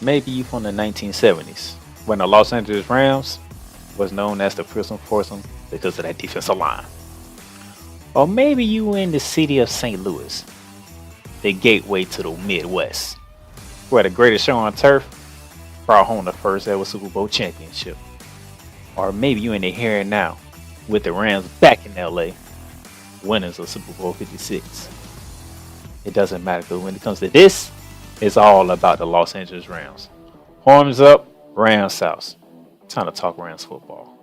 Maybe you from the 1970s when the Los Angeles Rams was known as the prison foursome because of that defensive line. Or maybe you in the city of St. Louis, the gateway to the Midwest, where the greatest show on turf brought home the first ever Super Bowl championship. Or maybe you in the here and now with the Rams back in LA, winners of Super Bowl 56. It doesn't matter because when it comes to this, it's all about the Los Angeles Rams. Horns up, Rams South. Time to talk Rams football.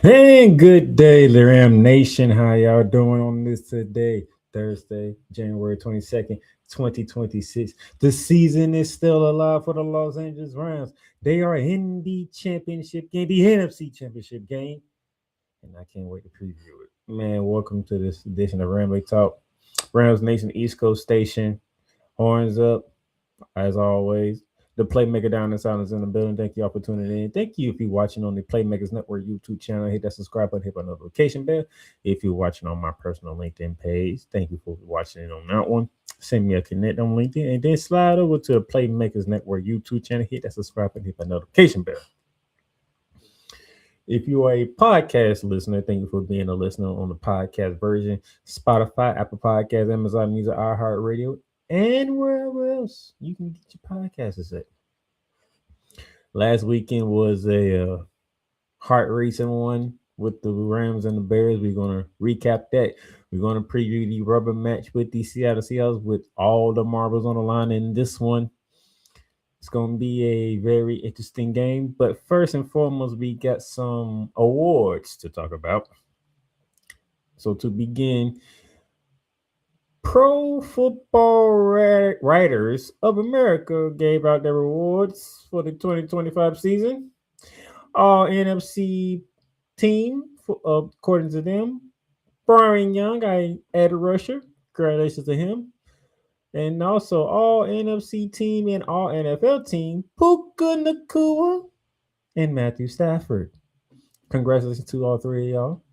And good day, Ram Nation. How y'all doing on this today? Thursday, January 22nd, 2026. The season is still alive for the Los Angeles Rams. They are in the championship game, the NFC Championship Game. And I can't wait to preview it. Man, welcome to this edition of Rambley Talk. Rams Nation East Coast Station. Horns up, as always. The Playmaker down in silence in the building. Thank you all for tuning in. Thank you if you're watching on the Playmakers Network YouTube channel. Hit that subscribe button, hit that notification bell. If you're watching on my personal LinkedIn page, thank you for watching it on that one. Send me a connect on LinkedIn and then slide over to the Playmakers Network YouTube channel. Hit that subscribe button, hit that notification bell. If you are a podcast listener, thank you for being a listener on the podcast version. Spotify, Apple Podcasts, Amazon Music, iHeartRadio, and wherever else you can get your podcasts at. Last weekend was a heart-racing one with the Rams and the Bears. We're going to recap that. We're going to preview the rubber match with the Seattle Seahawks with all the marbles on the line in this one. It's going to be a very interesting game. But first and foremost, we got some awards to talk about. So to begin, Pro Football Writers of America gave out their awards for the 2025 season. All NFC team, according to them, Brian Young, I added rusher. Congratulations to him. And also all NFC team and all NFL team, Puka Nacua and Matthew Stafford. Congratulations to all three of y'all.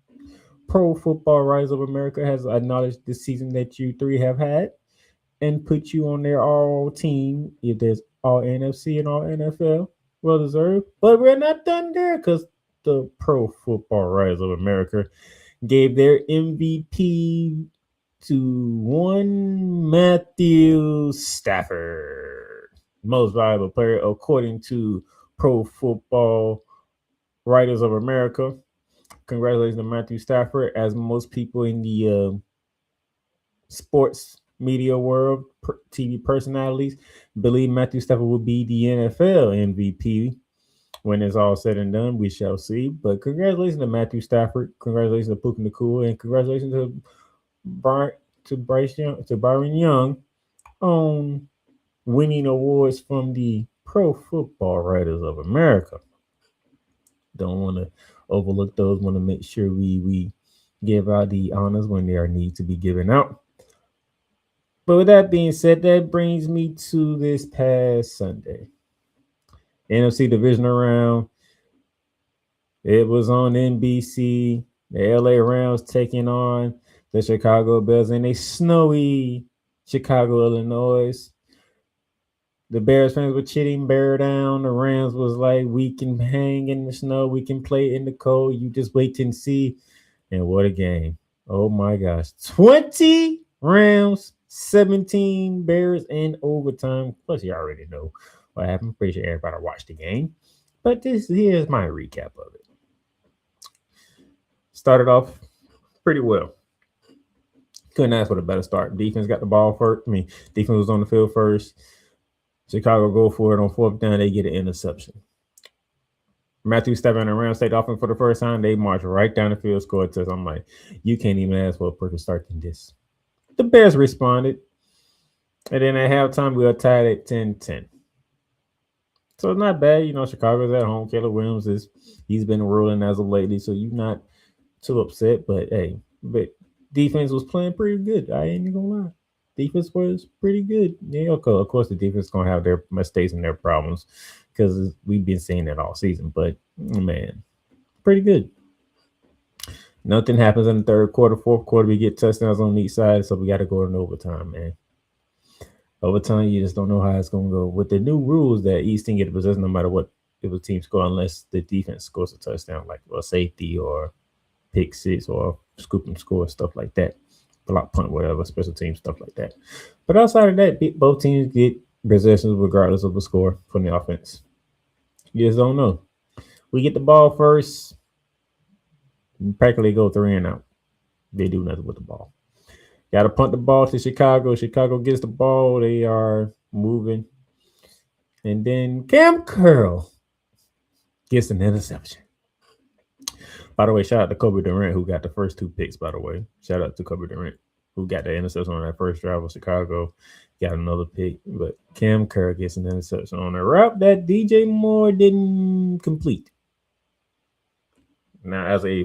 Pro Football Writers of America has acknowledged the season that you three have had and put you on their all team if there's all NFC and all NFL. Well deserved. But we're not done there because the Pro Football Writers of America gave their MVP to one Matthew Stafford, most valuable player according to Pro Football Writers of America. Congratulations to Matthew Stafford. As most people in the sports media world, TV personalities, believe Matthew Stafford will be the NFL MVP when it's all said and done. We shall see. But congratulations to Matthew Stafford. Congratulations to Puka Nacua, and congratulations to Byron Young on winning awards from the Pro Football Writers of America. Don't want to overlook those. Want to make sure we give out the honors when they are need to be given out. But with that being said, that brings me to this past Sunday. NFC Divisional Round. It was on NBC. The LA Rams taking on the Chicago Bears in a snowy Chicago, Illinois. The Bears fans were cheating bear down. The Rams was like, we can hang in the snow. We can play in the cold. You just wait and see. And what a game. Oh, my gosh. 20 Rams, 17 Bears in overtime. Plus, you already know what happened. Pretty sure everybody watched the game. But here's my recap of it. Started off pretty well. Couldn't ask for a better start. Defense got the ball first. Defense was on the field first. Chicago go for it on fourth down. They get an interception. Matthew Stafford and the Rams stayed offense for the first time. They marched right down the field, scored a touchdown. I'm like, you can't even ask for a perfect start than this. The Bears responded. And then at halftime, we were tied at 10-10. So it's not bad. You know, Chicago's at home. Caleb Williams he's been rolling as of lately, so you're not too upset. But defense was playing pretty good. I ain't gonna lie. Defense was pretty good. Yeah, of course, the defense is gonna have their mistakes and their problems because we've been seeing that all season. But man, pretty good. Nothing happens in the third quarter, fourth quarter. We get touchdowns on each side, so we got to go in overtime, man. Over time, you just don't know how it's going to go. With the new rules that each team get a possession no matter what if a team score, unless the defense scores a touchdown, like a safety or pick six or scoop and score, stuff like that. Block punt, whatever, special team stuff like that. But outside of that, both teams get possessions regardless of the score from the offense. You just don't know. We get the ball first, practically go 3 and out. They do nothing with the ball. Got to punt the ball to Chicago. Chicago gets the ball. They are moving. And then Cam Curl gets an interception. By the way, shout out to Kobe Durant, who got the first 2 picks, by the way. Shout out to Kobe Durant, who got the interception on that first drive with Chicago. Got another pick. But Cam Curl gets an interception on a route that DJ Moore didn't complete. Now, as a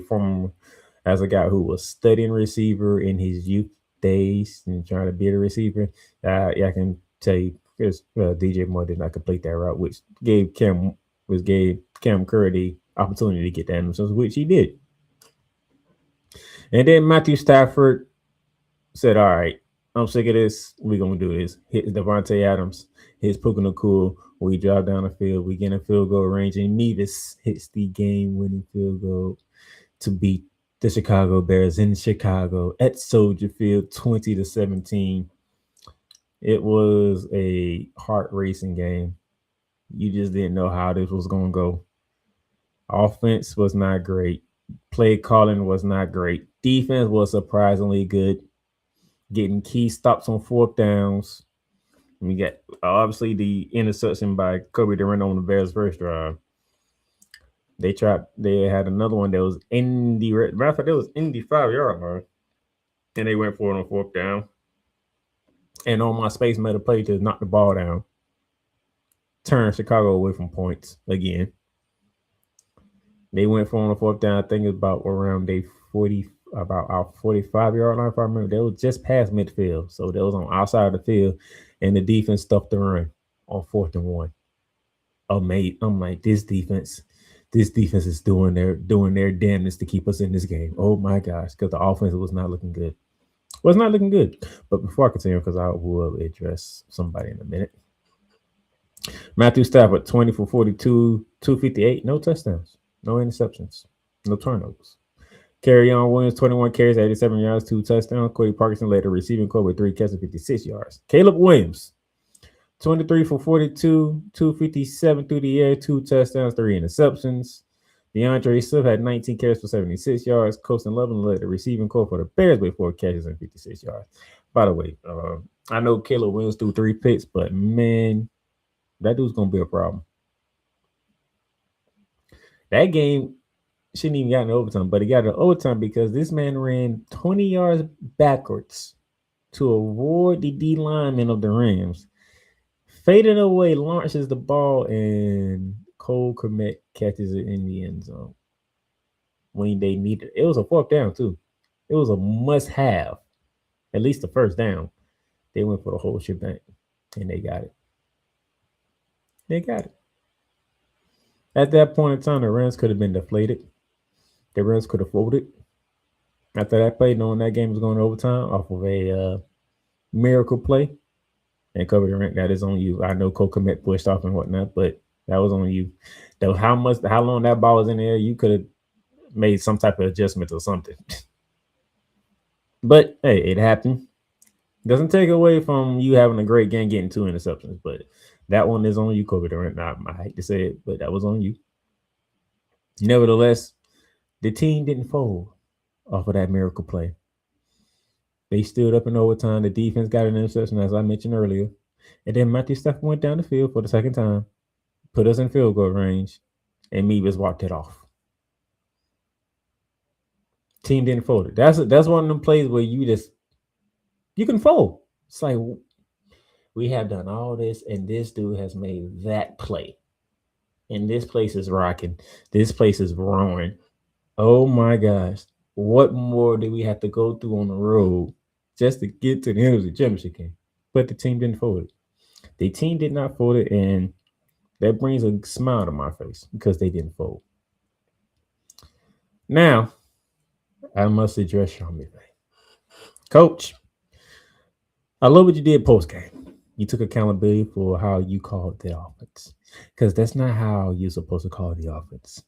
guy who was studying receiver in his youth days and trying to be a receiver, I can tell you because DJ Moore did not complete that route, which gave Cam Curry the opportunity to get that interception, which he did. And then Matthew Stafford said, "All right, I'm sick of this. We're gonna do this." Hits Devontae Adams, hits Puka Nakul. We drive down the field. We get in field goal range, and Nevis hits the game-winning field goal to beat the Chicago Bears in Chicago at Soldier Field, 20-17. It was a heart-racing game. You just didn't know how this was going to go. Offense was not great. Play calling was not great. Defense was surprisingly good. Getting key stops on 4th downs. We got obviously the interception by Kobe Durant on the Bears' first drive. They had another one that was in the 5-yard line. And they went for it on 4th down. And on my space made a play to knock the ball down. Turn Chicago away from points again. They went for it on the 4th down. I think it's about around about our 45-yard line, if I remember. They was just past midfield. So they was on outside of the field. And the defense stuffed the run on 4th and 1. I'm like, this defense is doing their damnness to keep us in this game. Oh my gosh, because the offense was not looking good. Was not looking good. But before I continue, because I will address somebody in a minute. Matthew Stafford, 20 for 42, 258, no touchdowns, no interceptions, no turnovers. Kerryon Williams, 21 carries, 87 yards, 2 touchdowns. Cody Parkinson led the receiving corps with 3 catches, 56 yards. Caleb Williams, 23 for 42, 257 through the air, 2 touchdowns, 3 interceptions. DeAndre Swift had 19 carries for 76 yards. Colston Loveland led the receiving corps for the Bears with 4 catches and 56 yards. By the way, I know Caleb Williams threw 3 picks, but man, that dude's going to be a problem. That game shouldn't even gotten overtime, but he got an overtime because this man ran 20 yards backwards to avoid the D lineman of the Rams. Faded away, launches the ball, and Cole Kmet catches it in the end zone when they needed it. It was a 4th down, too. It was a must-have, at least the 1st down. They went for the whole shebang, and they got it. They got it. At that point in time, the Rams could have been deflated. The Rams could have folded. After that play, knowing that game was going to overtime off of a miracle play, and Kobe Durant, that is on you. I know Cole Kmet pushed off and whatnot, but that was on you. How long that ball was in the air, you could have made some type of adjustment or something. But hey, it happened. Doesn't take away from you having a great game, getting 2 interceptions, but that one is on you, Kobe Durant. Now, I hate to say it, but that was on you. Nevertheless, the team didn't fold off of that miracle play. They stood up in overtime. The defense got an interception, as I mentioned earlier. And then Matthew Stafford went down the field for the 2nd time, put us in field goal range, and Mevis walked it off. Team didn't fold it. That's one of them plays where you can fold. It's like, we have done all this, and this dude has made that play. And this place is rocking. This place is roaring. Oh my gosh. What more do we have to go through on the road just to get to the NFC Championship Game? But the team didn't fold it. The team did not fold it, and that brings a smile to my face because they didn't fold. Now, I must address Sean McVay. Coach, I love what you did post-game. You took accountability for how you called the offense, because that's not how you're supposed to call the offense.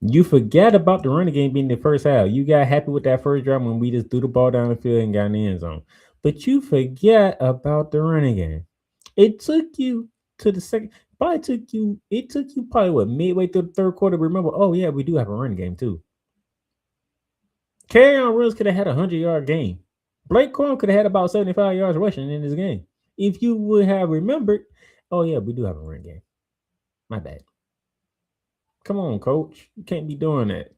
You forget about the running game being the first half. You got happy with that first drive when we just threw the ball down the field and got in the end zone. But you forget about the running game. It took you to the second. It took you probably midway through the third quarter. Remember, oh yeah, we do have a running game too. Carry-on runs could have had a 100-yard game. Blake Corum could have had about 75 yards rushing in this game. If you would have remembered, oh yeah, we do have a run game. My bad. Come on, coach. You can't be doing that.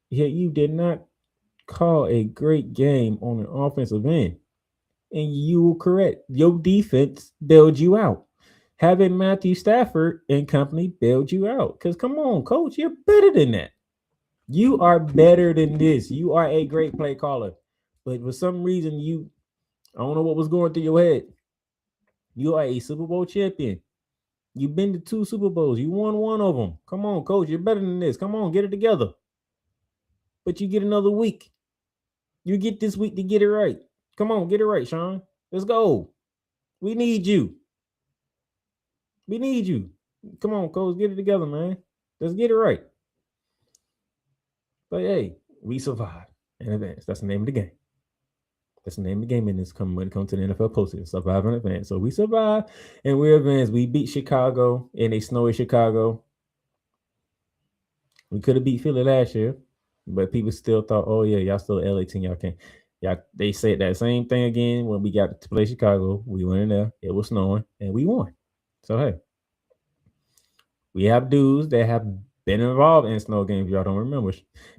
Yeah, you did not call a great game on an offensive end. And you were correct. Your defense bailed you out. Having Matthew Stafford and company bailed you out. Because come on, coach, you're better than that. You are better than this. You are a great play caller. But for some reason, I don't know what was going through your head. You are a Super Bowl champion. You've been to 2 Super Bowls. You won one of them. Come on, coach. You're better than this. Come on, get it together. But you get another week. You get this week to get it right. Come on, get it right, Sean. Let's go. We need you. We need you. Come on, coach. Get it together, man. Let's get it right. But hey, we survived in advance. That's the name of the game. That's the name of the game when it comes to the NFL postseason. Survive in advance. So we survived and we're advanced. We beat Chicago in a snowy Chicago. We could have beat Philly last year, but people still thought, oh yeah, y'all still LA team. Y'all can't. Yeah, they said that same thing again when we got to play Chicago. We went in there. It was snowing and we won. So hey, we have dudes that have been involved in snow games. Y'all don't remember.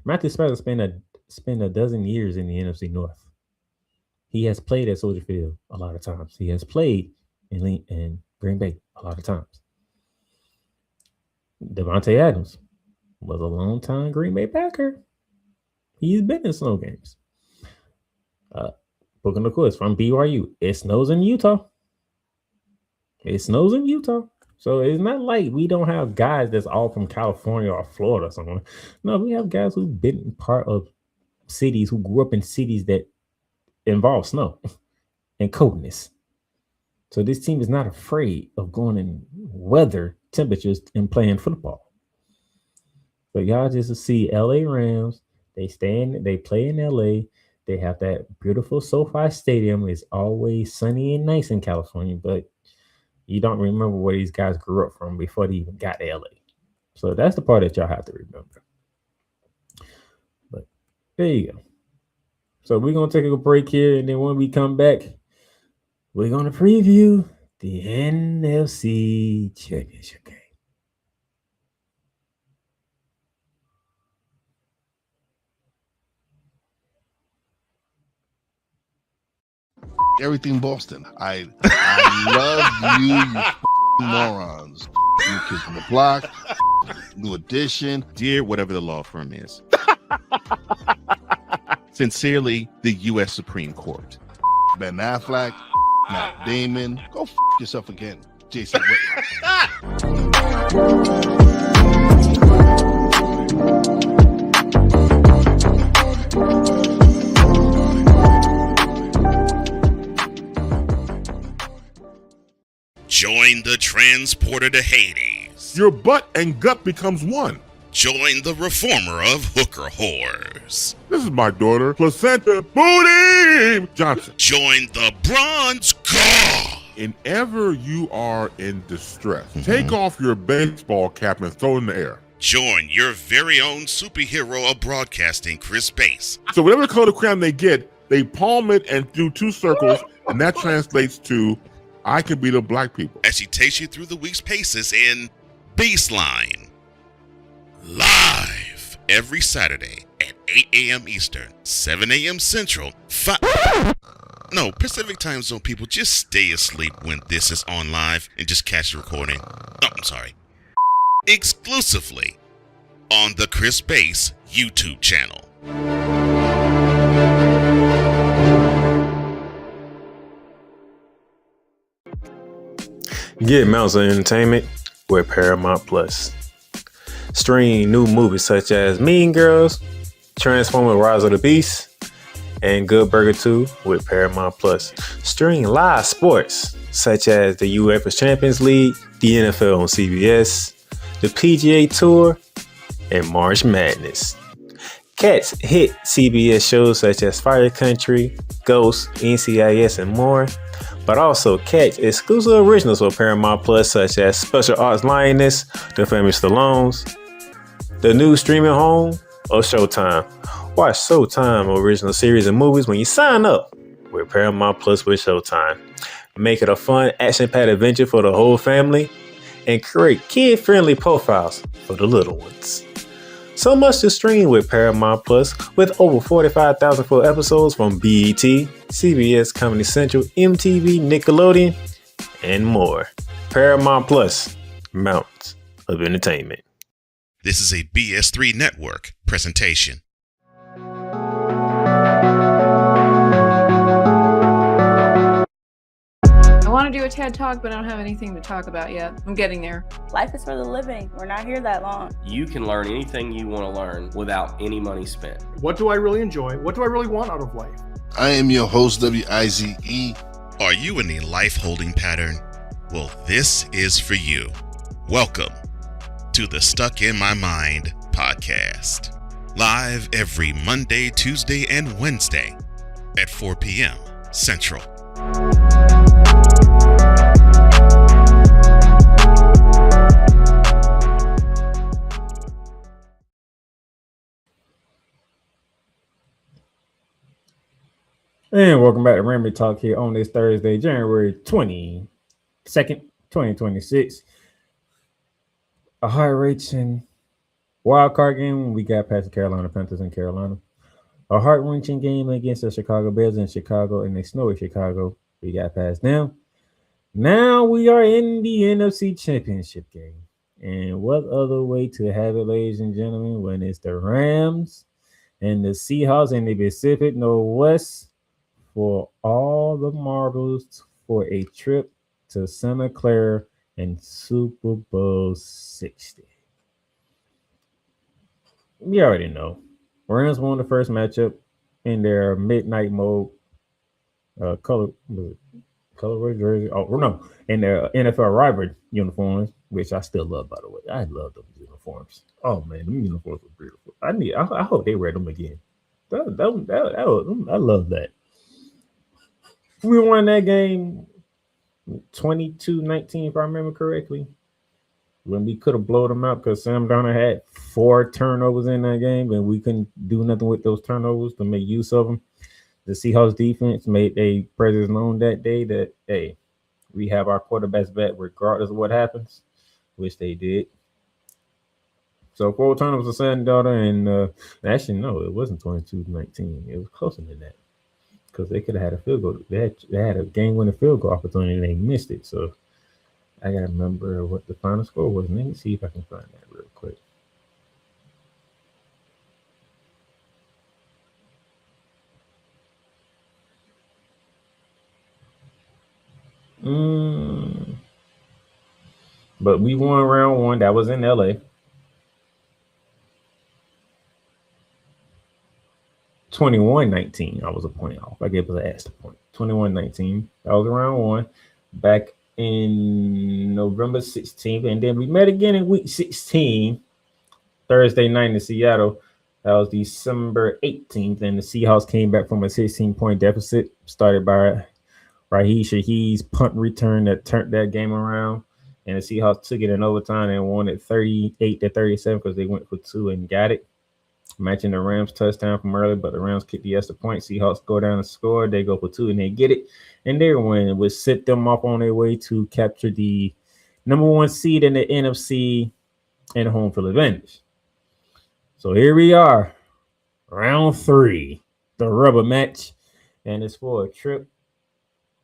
Matthew Stafford spent a dozen years in the NFC North. He has played at Soldier Field a lot of times. He has played in Green Bay a lot of times. Devontae Adams was a long-time Green Bay Packer. He's been in snow games. Book on the course from BYU. It snows in Utah. So it's not like we don't have guys that's all from California or Florida or something. No, we have guys who've been part of cities, who grew up in cities that involve snow and coldness. So this team is not afraid of going in weather temperatures and playing football. But y'all just see LA Rams, they play in LA. They have that beautiful SoFi Stadium. It's always sunny and nice in California, but you don't remember where these guys grew up from before they even got to LA. So that's the part that y'all have to remember. But there you go. So we're going to take a break here, and then when we come back, we're going to preview the NFC Championship Game. Everything Boston. I love you morons. New Kids on the Block, New Edition. Dear whatever the law firm is. Sincerely, the U.S. Supreme Court. Ben Affleck, Matt Damon. Go yourself again, Jason Join the transporter to Hades. Your butt and gut becomes one. Join the reformer of hooker whores. This is my daughter, Placenta Booty Johnson. Join the bronze god. Whenever you are in distress, take off your baseball cap and throw it in the air. Join your very own superhero of broadcasting, Chris Bass. So whatever color crayon they get, they palm it and do 2 circles, and that translates to, I can beat up black people. As she takes you through the week's paces in Baseline. Live every Saturday at 8 a.m. Eastern, 7 a.m. Central, Pacific time zone people, just stay asleep when this is on live and just catch the recording. Exclusively on the Chris Bass YouTube channel. Get Mounts of Entertainment with Paramount Plus. Stream new movies such as Mean Girls, Transformers Rise of the Beast, and Good Burger 2 with Paramount Plus. Stream live sports such as the UEFA Champions League, the NFL on CBS, the PGA Tour, and March Madness. Catch hit CBS shows such as Fire Country, Ghost, NCIS, and more. But also catch exclusive originals for Paramount Plus such as Special Arts Lioness, The Famous Stallones, the new streaming home of Showtime. Watch Showtime original series and movies when you sign up with Paramount Plus with Showtime. Make it a fun, action-packed adventure for the whole family and create kid-friendly profiles for the little ones. So much to stream with Paramount Plus with over 45,000 full episodes from BET, CBS, Comedy Central, MTV, Nickelodeon, and more. Paramount Plus, mountains of entertainment. This is a BS3 Network presentation. I want to do a TED Talk, but I don't have anything to talk about yet. I'm getting there. Life is for the living. We're not here that long. You can learn anything you want to learn without any money spent. What do I really enjoy? What do I really want out of life? I am your host, WIZE. Are you in a life holding pattern? Well, this is for you. Welcome to the Stuck in My Mind podcast. Live every Monday, Tuesday, and Wednesday at 4 p.m. Central. And welcome back to Rammy Talk here on this Thursday, January 22nd, 2026. A high-reaching wild card game. We got past the Carolina Panthers in Carolina. A heart-wrenching game against the Chicago Bears in Chicago, and they snowy Chicago. We got past them. Now we are in the NFC Championship Game. And what other way to have it, ladies and gentlemen, when it's the Rams and the Seahawks in the Pacific Northwest for all the marbles for a trip to Santa Clara and Super Bowl 60. We already know. Rams won the first matchup in their midnight mode color jersey. Oh no, in their NFL rivalry uniforms, which I still love, by the way. I love those uniforms. Oh man, them uniforms are beautiful. I hope they wear them again. I love that. We won that game 22-19, if I remember correctly. When we could have blown them out because Sam Darnold had 4 turnovers in that game, and we couldn't do nothing with those turnovers to make use of them. The Seahawks defense made a presence known that day that, hey, we have our quarterbacks back regardless of what happens, which they did. So 4 turnovers for Sam Darnold, and actually, no, it wasn't 22-19. It was closer than that because they could have had a field goal. They had a game-winning field goal opportunity, and they missed it. So I got to remember what the final score was. Let me see if I can find that real quick. But we won round 1. That was in LA. 21-19. I was a point off. I gave us an extra point. 21-19. That was round 1. Back in November 16th. And then we met again in week 16, Thursday night in Seattle. That was December 18th. And the Seahawks came back from a 16-point deficit, started by Raheem Shaheed's punt return that turned that game around. And the Seahawks took it in overtime and won it 38-37 because they went for 2 and got it, matching the Rams' touchdown from earlier. But the Rams kicked the extra point. Seahawks go down and score. They go for 2 and they get it. And they win, which set them up on their way to capture the number 1 seed in the NFC and home field advantage. So here we are, round 3, the rubber match. And it's for a trip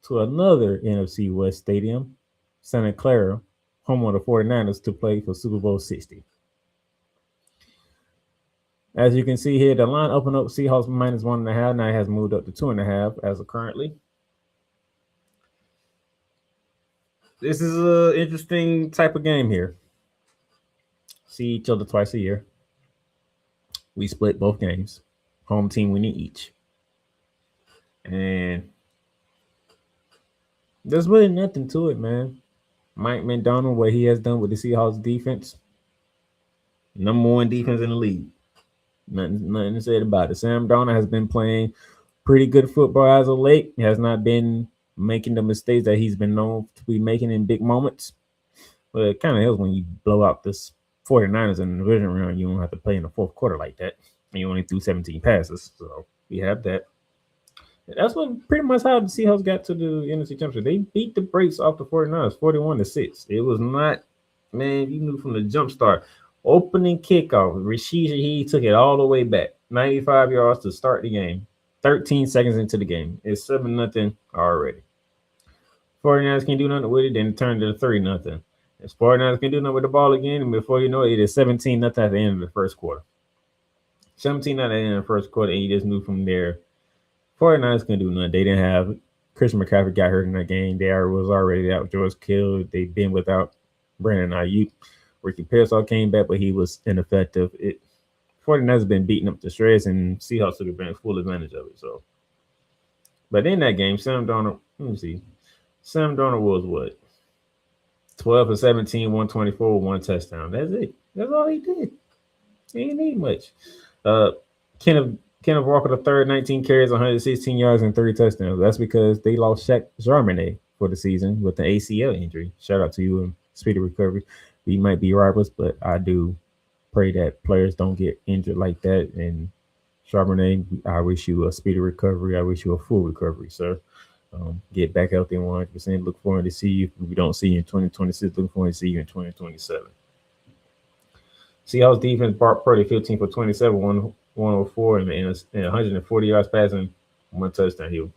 to another NFC West stadium, Santa Clara, home of the 49ers, to play for Super Bowl 60. As you can see here, the line opened up Seahawks minus 1.5. Now it has moved up to 2.5 as of currently. This is an interesting type of game here. See each other twice a year. We split both games. Home team winning each. And there's really nothing to it, man. Mike McDonald, what he has done with the Seahawks defense, number one defense in the league. Nothing to say about it. Sam Darnold has been playing pretty good football as of late. He has not been making the mistakes that he's been known to be making in big moments. But it kind of helps when you blow out this 49ers in the division round. You don't have to play in the fourth quarter like that. And you only threw 17 passes. So we have that. That's what pretty much how the Seahawks got to the NFC Championship. They beat the brakes off the 49ers 41-6. It was not, man, you knew from the jump start. Opening kickoff, Rashid Shaheed took it all the way back. 95 yards to start the game. 13 seconds into the game. It's 7-0 already. 49ers can't do nothing with it, then it turned to 3-0. If 49ers can do nothing with the ball again, and before you know it, it is 17-0 at the end of the first quarter. 17 at the end of the first quarter, and you just knew from there 49ers couldn't do nothing. They didn't have Christian McCaffrey got hurt in that game. They was already out. George Kittle. They've been without Brandon Ayuk. Ricky Pearsall came back, but he was ineffective. 49ers been beating up the shreds, and Seahawks took full advantage of it. So, but in that game, Sam Darnold, let me see. Sam Darnold was what? 12 for 17, 124, one touchdown. That's it. That's all he did. He didn't need much. Kenneth Walker the third, 19 carries, 116 yards, and 3 touchdowns. That's because they lost Shaq Jarmany for the season with an ACL injury. Shout out to you and speedy recovery. You might be rivals, but I do pray that players don't get injured like that. And Charbonnet, I wish you a speedy recovery. I wish you a full recovery, sir. Get back out there 100%. Look forward to see you. If we don't see you in 2026, look forward to see you in 2027. Seahawks defense, Bart Purdy, 15 for 27, 104, and 140 yards passing, 1 touchdown.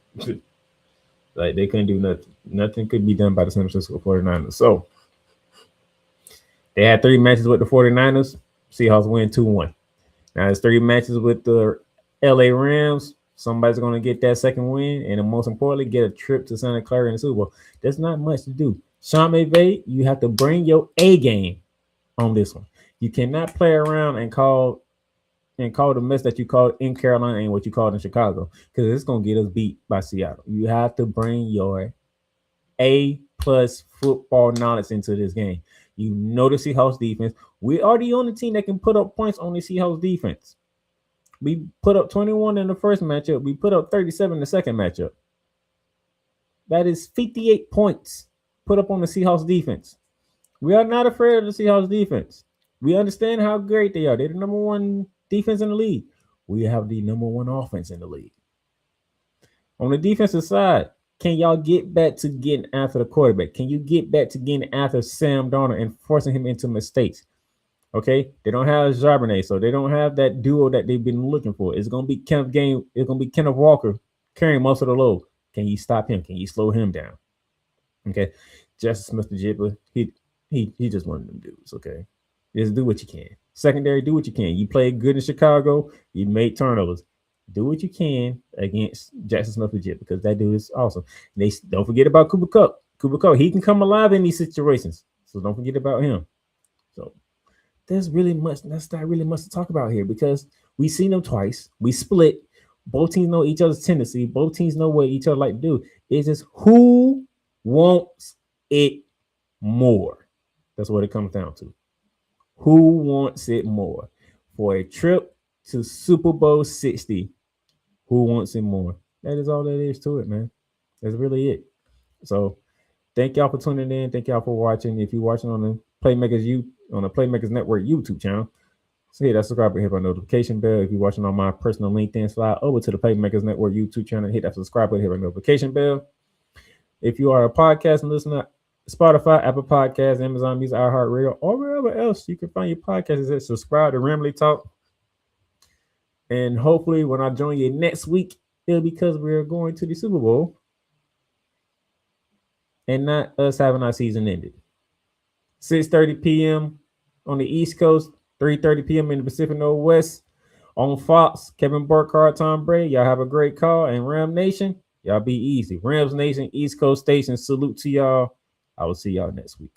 Like, they couldn't do nothing. Nothing could be done by the San Francisco 49ers. So, they had 3 matches with the 49ers. Seahawks win 2-1. Now, there's 3 matches with the LA Rams. Somebody's going to get that second win. And most importantly, get a trip to Santa Clara in the Super Bowl. There's not much to do. Sean McVay, you have to bring your A game on this one. You cannot play around and call the mess that you called in Carolina and what you called in Chicago, because it's going to get us beat by Seattle. You have to bring your A-plus football knowledge into this game. You know the Seahawks defense. We are the only team that can put up points on the Seahawks defense. We put up 21 in the first matchup. We put up 37 in the second matchup. That is 58 points put up on the Seahawks defense. We are not afraid of the Seahawks defense. We understand how great they are. They're the number one defense in the league. We have the number one offense in the league. On the defensive side, can y'all get back to getting after the quarterback? Can you get back to getting after Sam Darnold and forcing him into mistakes? Okay, they don't have Charbonnet, so they don't have that duo that they've been looking for. It's gonna be Kenneth Walker carrying most of the load. Can you stop him? Can you slow him down? Okay, Justice Smith-Njigba, he just one of them dudes. Okay, just do what you can. Secondary, do what you can. You played good in Chicago. You made turnovers. Do what you can against Jackson Smith-Njigba, because that dude is awesome. They don't forget about Cooper Kupp. Cooper Kupp, he can come alive in these situations, so don't forget about him. So that's not really much to talk about here, because we seen them twice. We split. Both teams know each other's tendency. Both teams know what each other like to do. It's just who wants it more. That's what it comes down to. Who wants it more? For a trip to Super Bowl 60, who wants it more? That is all there is to it, man. That's really it. So thank y'all for tuning in. Thank y'all for watching. If you're watching on the Playmakers Network YouTube channel, so hit that subscribe and hit that notification bell. If you're watching on my personal LinkedIn, slide over to the Playmakers Network YouTube channel, hit that subscribe and hit that notification bell. If you are a podcast listener, Spotify, Apple Podcasts, Amazon Music, iHeartRadio, or wherever else you can find your podcasts, subscribe to Ramley Talk. And hopefully when I join you next week, it'll be because we're going to the Super Bowl and not us having our season ended. 6:30 p.m. on the East Coast, 3:30 p.m. in the Pacific Northwest. On Fox, Kevin Burkhardt, Tom Brady. Y'all have a great call. And Ram Nation, y'all be easy. Rams Nation, East Coast Station, salute to y'all. I will see y'all next week.